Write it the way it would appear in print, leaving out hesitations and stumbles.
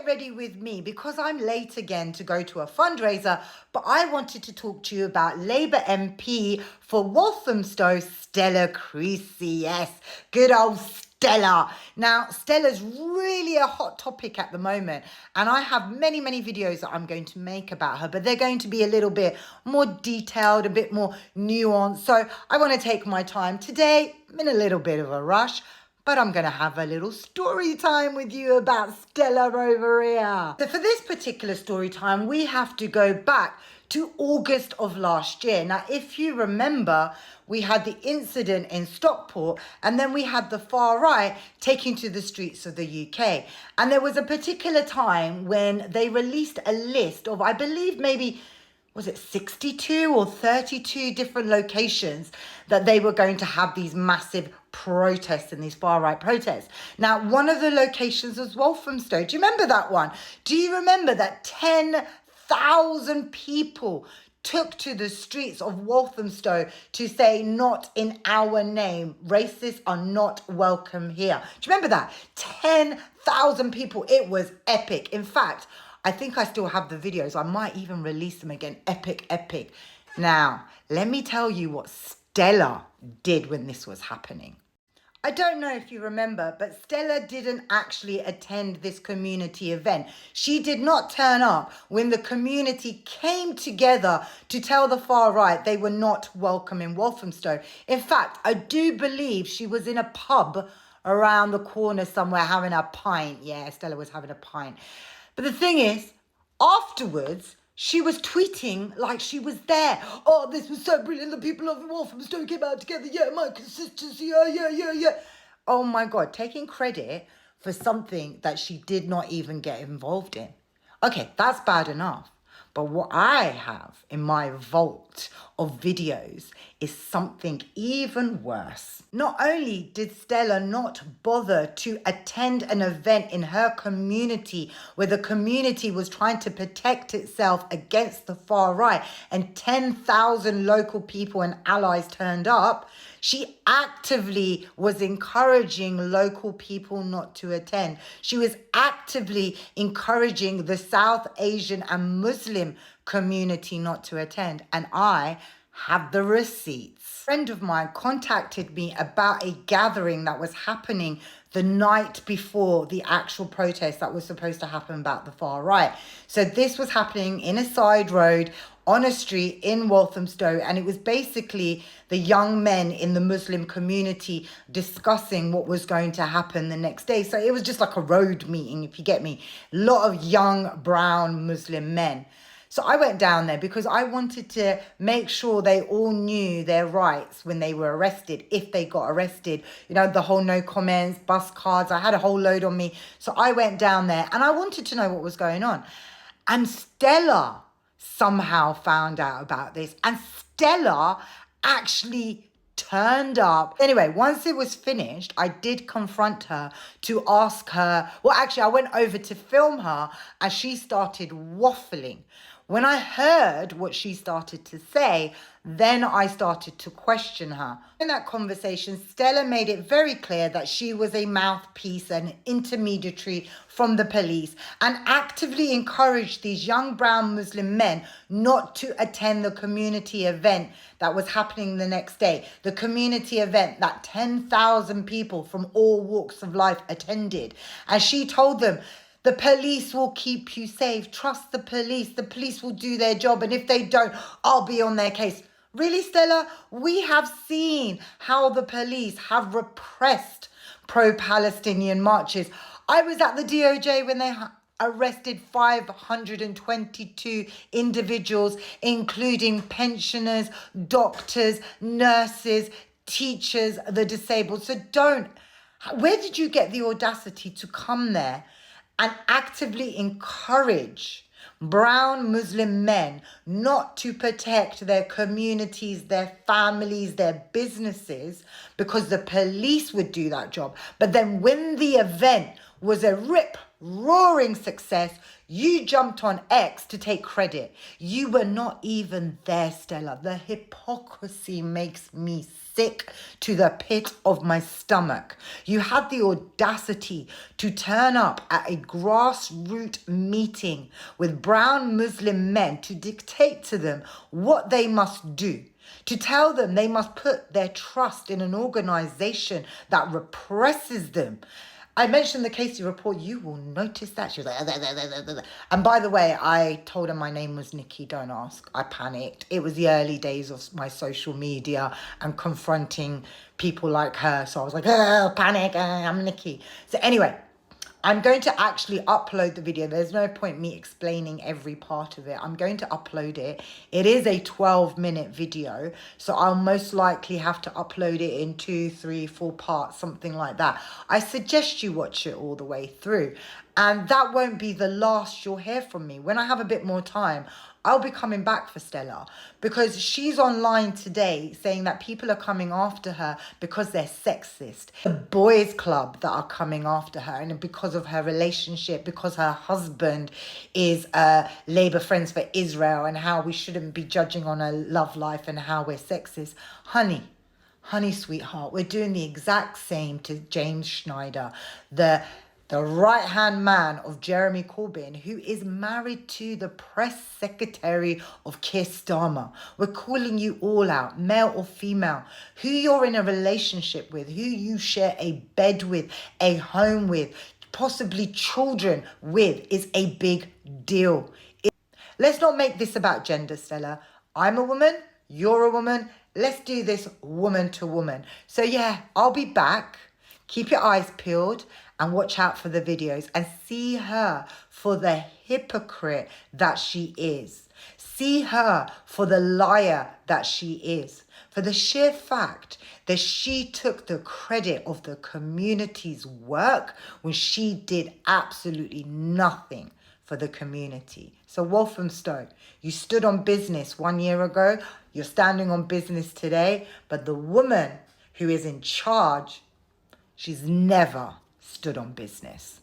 ready with me because I'm late again to go to a fundraiser, but I wanted to talk to you about Labour MP for Walthamstow, Stella Creasy. Yes, good old Stella. Now, Stella's really a hot topic at the moment, and I have many videos that I'm going to make about her, but they're going to be a little bit more detailed, a bit more nuanced. So I want to take my time today. I'm in a little bit of a rush, but I'm going to have a little story time with you about Stella over here. So for this particular story time, we have to go back to August of last year. Now, if you remember, we had the incident in Stockport, and then we had the far right taking to the streets of the UK. And there was a particular time when they released a list of, I believe maybe, was it 62 or 32 different locations that they were going to have these massive protests and these far right protests. Now, one of the locations was Walthamstow. Do you remember that one? Do you remember that 10,000 people took to the streets of Walthamstow to say, not in our name, racists are not welcome here? Do you remember that? 10,000 people. It was epic. In fact, I think I still have the videos. I might even release them again. Epic. Now, let me tell you what Stella did when this was happening. I don't know if you remember, but Stella didn't actually attend this community event. She did not turn up when the community came together to tell the far right they were not welcome in Walthamstow. In fact, I do believe she was in a pub around the corner somewhere having a pint. Yeah, Stella was having a pint. But the thing is, afterwards, she was tweeting like she was there. Oh, this was so brilliant. The people of Walthamstow came out together. Yeah, my consistency. Yeah. Oh my God, taking credit for something that she did not even get involved in. Okay, that's bad enough. But what I have in my vault of videos is something even worse. Not only did Stella not bother to attend an event in her community where the community was trying to protect itself against the far right and 10,000 local people and allies turned up, she actively was encouraging local people not to attend. She was actively encouraging the South Asian and Muslim community not to attend. And I have the receipts. A friend of mine contacted me about a gathering that was happening the night before the actual protest that was supposed to happen about the far right. So this was happening in a side road on a street in Walthamstow, and it was basically the young men in the Muslim community discussing what was going to happen the next day. So it was just like a road meeting, if you get me. A lot of young brown Muslim men. So I went down there because I wanted to make sure they all knew their rights when they were arrested, if they got arrested. You know, the whole no comments, bus cards, I had a whole load on me. So I went down there and I wanted to know what was going on. And Stella somehow found out about this. And Stella actually turned up. Anyway, once it was finished, I did confront her to ask her. Well, actually, I went over to film her and she started waffling. When I heard what she started to say, then I started to question her. In that conversation, Stella made it very clear that she was a mouthpiece and intermediary from the police and actively encouraged these young brown Muslim men not to attend the community event that was happening the next day. The community event that 10,000 people from all walks of life attended. And she told them, the police will keep you safe. Trust the police. The police will do their job. And if they don't, I'll be on their case. Really, Stella? We have seen how the police have repressed pro-Palestinian marches. I was at the DOJ when they arrested 522 individuals, including pensioners, doctors, nurses, teachers, the disabled. So where did you get the audacity to come there and actively encourage brown Muslim men not to protect their communities, their families, their businesses, because the police would do that job? But then when the event was a rip roaring success, you jumped on X to take credit. You were not even there, Stella. The hypocrisy makes me sick to the pit of my stomach. You had the audacity to turn up at a grassroots meeting with brown Muslim men to dictate to them what they must do, to tell them they must put their trust in an organization that represses them. I mentioned the Casey report. You will notice that. She was like, and by the way, I told her my name was Nikki. Don't ask. I panicked. It was the early days of my social media and confronting people like her. So I was like, oh, panic. I'm Nikki. So anyway, I'm going to actually upload the video. There's no point me explaining every part of it. I'm going to upload it. It is a 12-minute video, so I'll most likely have to upload it in 2, 3, 4 parts, something like that. I suggest you watch it all the way through. And that won't be the last you'll hear from me. When I have a bit more time, I'll be coming back for Stella, because she's online today saying that people are coming after her because they're sexist. The boys club that are coming after her, and because of her relationship, because her husband is Labour Friends for Israel, and how we shouldn't be judging on her love life and how we're sexist. Honey, sweetheart, we're doing the exact same to James Schneider, the right-hand man of Jeremy Corbyn, who is married to the press secretary of Keir Starmer. We're calling you all out, male or female, who you're in a relationship with, who you share a bed with, a home with, possibly children with, is a big deal. Let's not make this about gender, Stella. I'm a woman, you're a woman. Let's do this woman to woman. So yeah, I'll be back. Keep your eyes peeled and watch out for the videos and see her for the hypocrite that she is. See her for the liar that she is. For the sheer fact that she took the credit of the community's work when she did absolutely nothing for the community. So Walthamstow, you stood on business 1 year ago, you're standing on business today, but the woman who is in charge, she's never stood on business.